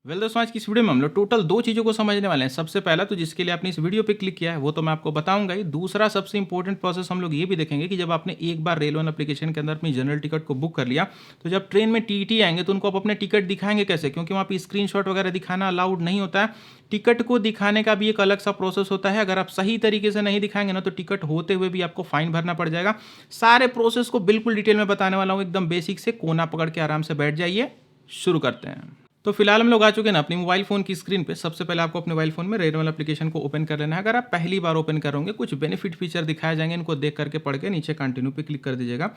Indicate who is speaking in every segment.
Speaker 1: दोस्तों, आज की इस वीडियो में हम लोग टोटल दो चीज़ों को समझने वाले हैं। सबसे पहला तो जिसके लिए आपने इस वीडियो पे क्लिक किया है वो तो मैं आपको बताऊंगा ही। दूसरा सबसे इंपॉर्टेंट प्रोसेस हम लोग ये भी देखेंगे कि जब आपने एक बार रेल वन एप्लीकेशन के अंदर अपनी जनरल टिकट को बुक कर लिया तो जब ट्रेन में टीटी आएंगे तो उनको आप अपने टिकट दिखाएंगे कैसे, क्योंकि वहाँ पे स्क्रीनशॉट वगैरह दिखाना अलाउड नहीं होता है। टिकट को दिखाने का भी एक अलग सा प्रोसेस होता है। अगर आप सही तरीके से नहीं दिखाएंगे ना तो टिकट होते हुए भी आपको फाइन भरना पड़ जाएगा। सारे प्रोसेस को बिल्कुल डिटेल में बताने वाला हूँ, एकदम बेसिक से। कोना पकड़ के आराम से बैठ जाइए, शुरू करते हैं। तो फिलहाल हम लोग आ चुके हैं ना अपनी मोबाइल फोन की स्क्रीन पे। सबसे पहले आपको अपने मोबाइल फोन में रेड वाला एप्लीकेशन को ओपन कर लेना है। अगर आप पहली बार ओपन करोगे कुछ बेनिफिट फीचर दिखाए जाएंगे, इनको देख करके पढ़ के नीचे कंटिन्यू पे क्लिक कर दीजिएगा।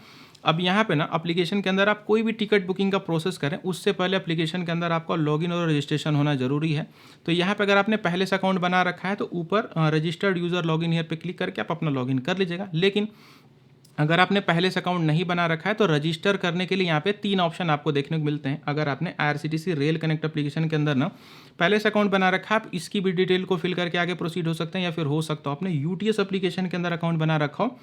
Speaker 1: अब यहाँ पे ना एप्लीकेशन के अंदर आप कोई भी टिकट बुकिंग का प्रोसेस करें उससे पहले एप्लीकेशन के अंदर आपका लॉगिन और रजिस्ट्रेशन होना जरूरी है। तो यहाँ पे अगर आपने पहले से अकाउंट बना रखा है तो ऊपर रजिस्टर्ड यूजर लॉगिन हियर पे क्लिक करके आप अपना लॉगिन कर लीजिएगा। लेकिन अगर आपने पहले से अकाउंट नहीं बना रखा है तो रजिस्टर करने के लिए यहाँ पे 3 ऑप्शन आपको देखने को मिलते हैं। अगर आपने IRCTC रेल कनेक्ट एप्लीकेशन के अंदर ना पहले से अकाउंट बना रखा है, आप इसकी भी डिटेल को फिल करके आगे प्रोसीड हो सकते हैं। या फिर हो सकता हो आपने UTS एप्लीकेशन के अंदर अकाउंट बना रखा हो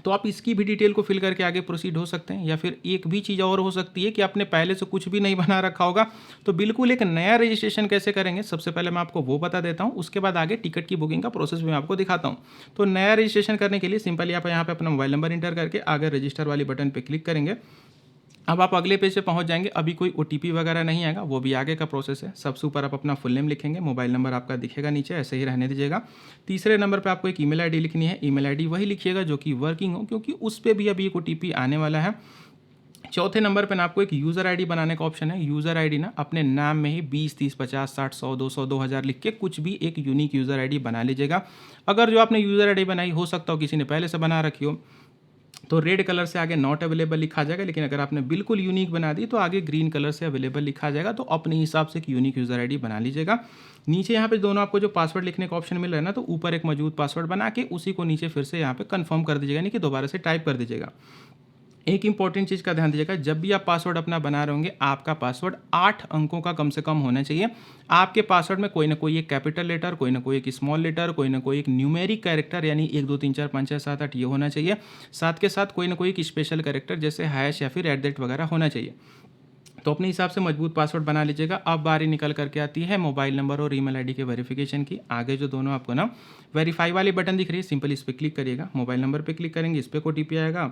Speaker 1: तो आप इसकी भी डिटेल को फिल करके आगे प्रोसीड हो सकते हैं। या फिर एक भी चीज़ और हो सकती है कि आपने पहले से कुछ भी नहीं बना रखा होगा। तो बिल्कुल एक नया रजिस्ट्रेशन कैसे करेंगे सबसे पहले मैं आपको वो बता देता हूँ, उसके बाद आगे टिकट की बुकिंग का प्रोसेस भी मैं आपको दिखाता हूँ। तो नया रजिस्ट्रेशन करने के लिए सिंपली आप यहाँ पे अपना मोबाइल नंबर इंटर करके आगे रजिस्टर वाली बटन पर क्लिक करेंगे। अब आप अगले पेज पे पहुंच जाएंगे। अभी कोई OTP वगैरह नहीं आएगा, वो भी आगे का प्रोसेस है। सबसे ऊपर आप अपना फुल नेम लिखेंगे, मोबाइल नंबर आपका दिखेगा नीचे, ऐसे ही रहने दीजिएगा। तीसरे नंबर पे आपको एक ईमेल आईडी लिखनी है। ईमेल आईडी वही लिखिएगा जो कि वर्किंग हो, क्योंकि उस पर भी अभी एक OTP आने वाला है। चौथे नंबर पे ना आपको एक यूज़र आईडी बनाने का ऑप्शन है। यूज़र आईडी ना अपने नाम में ही 20, 30, 50, 60, 100, 200, 2000 लिख के कुछ भी एक यूनिक यूज़र आईडी बना लीजिएगा। अगर जो आपने यूज़र आईडी बनाई हो सकता हो किसी ने पहले से बना रखी हो तो रेड कलर से आगे नॉट अवेलेबल लिखा जाएगा। लेकिन अगर आपने बिल्कुल यूनिक बना दी तो आगे ग्रीन कलर से अवेलेबल लिखा जाएगा। तो अपने हिसाब से एक यूनिक यूज़र आईडी बना लीजिएगा। नीचे यहाँ पे दोनों आपको जो पासवर्ड लिखने का ऑप्शन मिल रहा है ना, तो ऊपर एक मौजूद पासवर्ड बना के उसी को नीचे फिर से यहाँ पे कंफर्म कर दीजिएगा, यानी कि दोबारा से टाइप कर दीजिएगा। एक इंपॉर्टेंट चीज़ का ध्यान दीजिएगा, जब भी आप पासवर्ड अपना बना रहे होंगे आपका पासवर्ड 8 अंकों का कम से कम होना चाहिए। आपके पासवर्ड में कोई ना कोई एक कैपिटल लेटर, कोई ना कोई एक स्मॉल लेटर, कोई ना कोई एक न्यूमेरिक कैरेक्टर यानी 1 2 3 4 5 6 7 8 ये होना चाहिए। साथ के साथ कोई ना कोई एक स्पेशल कैरेक्टर जैसे हैश या फिर @ वगैरह होना चाहिए। तो अपने हिसाब से मजबूत पासवर्ड बना लीजिएगा। अब बारी निकल करके आती है मोबाइल नंबर और ईमेल आईडी के वेरिफिकेशन की। आगे जो दोनों आपको ना वेरीफाई वाली बटन दिख रही है, सिंपल इस पर क्लिक करिएगा। मोबाइल नंबर पर क्लिक करेंगे, इस पर OTP आएगा।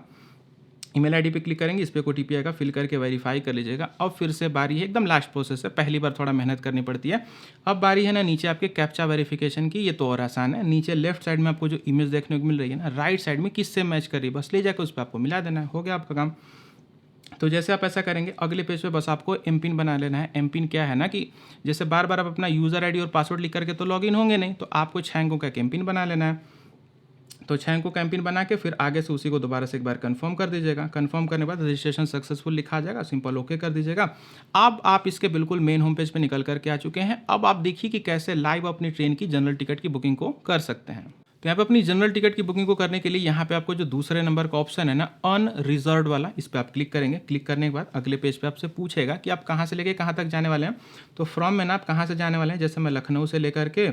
Speaker 1: ईमेल आईडी पे क्लिक करेंगे, इस पर OTP आएगा, फिल करके वेरीफाई कर लीजिएगा। अब फिर से बारी है, एकदम लास्ट प्रोसेस है, पहली बार थोड़ा मेहनत करनी पड़ती है। अब बारी है ना नीचे आपके कैप्चा वेरिफिकेशन की। ये तो और आसान है। नीचे लेफ्ट साइड में आपको जो इमेज देखने को मिल रही है ना, राइट साइड में किससे मैच कर रही है, बस ले जाकर उस पर आपको मिला देना है, हो गया आपका काम। तो जैसे आप ऐसा करेंगे अगले पेज पे बस आपको एमपिन बना लेना है। एमपिन क्या है ना कि जैसे बार बार आप अपना यूज़र आईडी और पासवर्ड लिख करके तो लॉगिन होंगे नहीं, तो आपको 6 अंकों का एक एमपिन बना लेना है। तो 6 अंकों कैंपिन बना के फिर आगे से उसी को दोबारा से एक बार कंफर्म कर दीजिएगा। कंफर्म करने के बाद रजिस्ट्रेशन सक्सेसफुल लिखा जाएगा, सिंपल ओके कर दीजिएगा। अब आप इसके बिल्कुल मेन होम पेज पे निकल करके आ चुके हैं। अब आप देखिए कि कैसे लाइव अपनी ट्रेन की जनरल टिकट की बुकिंग को कर सकते हैं। तो यहाँ पे अपनी जनरल टिकट की बुकिंग को करने के लिए यहाँ पे आपको जो दूसरे नंबर का ऑप्शन है ना अनरिजर्व्ड वाला, इस पर आप क्लिक करेंगे। क्लिक करने के बाद अगले पेज पे आपसे पूछेगा कि आप कहाँ से लेके कहाँ तक जाने वाले हैं। तो फ्रॉम में ना आप कहाँ से जाने वाले हैं, जैसे मैं लखनऊ से लेकर के,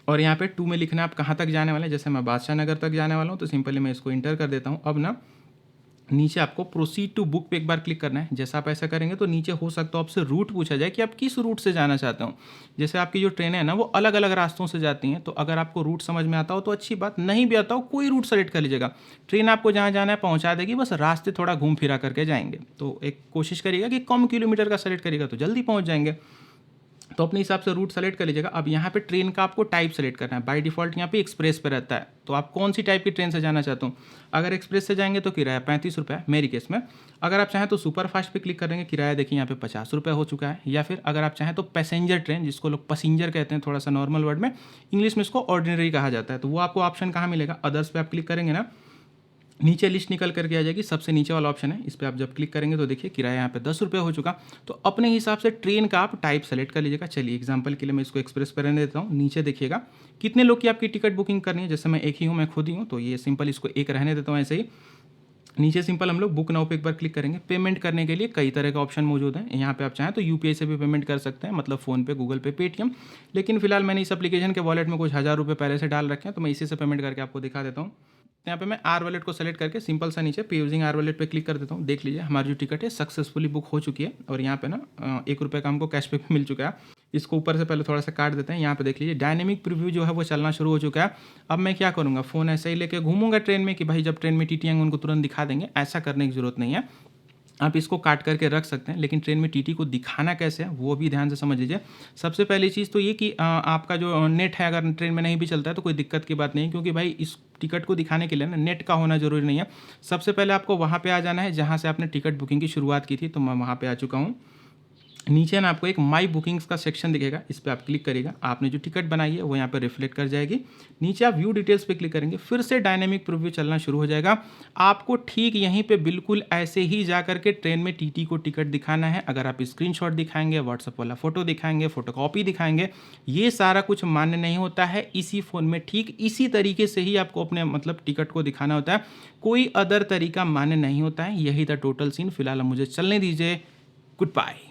Speaker 1: और यहाँ पे 2 में लिखना है आप कहाँ तक जाने वाले हैं। जैसे मैं बादशाह नगर तक जाने वाला हूँ तो सिंपली मैं इसको इंटर कर देता हूँ। अब ना नीचे आपको प्रोसीड टू बुक पे एक बार क्लिक करना है। जैसा आप ऐसा करेंगे तो नीचे हो सकता है आपसे रूट पूछा जाए कि आप किस रूट से जाना चाहते हो। जैसे आपकी जो ट्रेनें हैं ना वो अलग अलग रास्तों से जाती हैं, तो अगर आपको रूट समझ में आता हो तो अच्छी बात, नहीं भी आता हो कोई रूट सेलेक्ट कर लीजिएगा। ट्रेन आपको जहाँ जाना है पहुँचा देगी, बस रास्ते थोड़ा घूम फिरा करके जाएंगे। तो एक कोशिश करिएगा कि कम किलोमीटर का सेलेक्ट करिएगा तो जल्दी पहुँच जाएंगे। तो अपने हिसाब से रूट सेलेक्ट कर लीजिएगा। अब यहाँ पे ट्रेन का आपको टाइप सेलेक्ट करना है। बाय डिफॉल्ट यहाँ पे एक्सप्रेस पे रहता है, तो आप कौन सी टाइप की ट्रेन से जाना चाहते हो। अगर एक्सप्रेस से जाएंगे तो किराया 35 रुपये मेरी केस में। अगर आप चाहें तो सुपर फास्ट पे क्लिक करेंगे, किराया देखिए यहाँ पे 50 रुपये हो चुका है। या फिर अगर आप चाहें तो पैसेंजर ट्रेन, जिसको लोग पैसेंजर कहते हैं थोड़ा सा नॉर्मल वर्ड में, इंग्लिश में इसको ऑर्डिनरी कहा जाता है, तो वो आपको ऑप्शन कहाँ मिलेगा, अदर्स पे आप क्लिक करेंगे ना, नीचे लिस्ट निकल करके आ जाएगी। सबसे नीचे वाला ऑप्शन है, इस पर आप जब क्लिक करेंगे तो देखिए किराया यहाँ पे 10 रुपये हो चुका। तो अपने हिसाब से ट्रेन का आप टाइप सेलेक्ट कर लीजिएगा। चलिए एग्जांपल के लिए मैं इसको एक्सप्रेस पर रहने देता हूँ। नीचे देखिएगा कितने लोग की आपकी टिकट बुकिंग करनी है। जैसे मैं एक ही हूँ, मैं खुद ही हूँ, तो ये सिंपल इसको एक रहने देता हूँ ऐसे ही। नीचे सिंपल हम लोग बुक नाउ पे एक बार क्लिक करेंगे। पेमेंट करने के लिए कई तरह का ऑप्शन मौजूद है। यहाँ पे आप चाहें तो UPI से भी पेमेंट कर सकते हैं, मतलब फ़ोन पे, गूगल पे, पेटीएम। लेकिन फिलहाल मैंने इस एप्लीकेशन के वॉलेट में कुछ 1000 रुपये पहले से डाल रखे हैं, तो मैं इसी से पेमेंट करके आपको दिखा देता हूँ। तो यहाँ पे मैं आर वॉलेट को सेलेक्ट करके सिंपल सा नीचे पे यूजिंग आर वॉलेट पे क्लिक कर देता हूँ। देख लीजिए हमारी जो टिकट है सक्सेसफुली बुक हो चुकी है और यहाँ पे ना ₹1 का हमको कैशबैक मिल चुका है। इसको ऊपर से पहले थोड़ा सा काट देते हैं। यहाँ पे देख लीजिए डायनेमिक प्रीव्यू जो है वो चलना शुरू हो चुका है। अब मैं क्या करूँगा, फ़ोन ऐसे ही लेके घूमूंगा ट्रेन में कि भाई जब ट्रेन में टीटी आएंगे उनको तुरंत दिखा देंगे, ऐसा करने की ज़रूरत नहीं है। आप इसको काट करके रख सकते हैं, लेकिन ट्रेन में टीटी को दिखाना कैसे है वो भी ध्यान से समझ लीजिए। सबसे पहली चीज़ तो ये कि आपका जो नेट है अगर ट्रेन में नहीं भी चलता है तो कोई दिक्कत की बात नहीं, क्योंकि भाई इस टिकट को दिखाने के लिए ना नेट का होना जरूरी नहीं है। सबसे पहले आपको वहाँ पे आ जाना है जहाँ से आपने टिकट बुकिंग की शुरुआत की थी, तो मैं वहाँ पे आ चुका हूँ। नीचे ना आपको एक माई बुकिंग्स का सेक्शन दिखेगा, इस पर आप क्लिक करिएगा। आपने जो टिकट बनाई है वो यहाँ पर रिफ्लेक्ट कर जाएगी। नीचे आप व्यू डिटेल्स पे क्लिक करेंगे, फिर से डायनेमिक प्रीव्यू चलना शुरू हो जाएगा। आपको ठीक यहीं पे बिल्कुल ऐसे ही जा करके ट्रेन में टीटी को टिकट दिखाना है। अगर आप स्क्रीनशॉट दिखाएंगे, व्हाट्सअप वाला फोटो दिखाएंगे, फोटोकॉपी दिखाएंगे, ये सारा कुछ मान्य नहीं होता है। इसी फ़ोन में ठीक इसी तरीके से ही आपको अपने मतलब टिकट को दिखाना होता है, कोई अदर तरीका मान्य नहीं होता है। यही था टोटल सीन। फिलहाल मुझे चलने दीजिए। Good bye.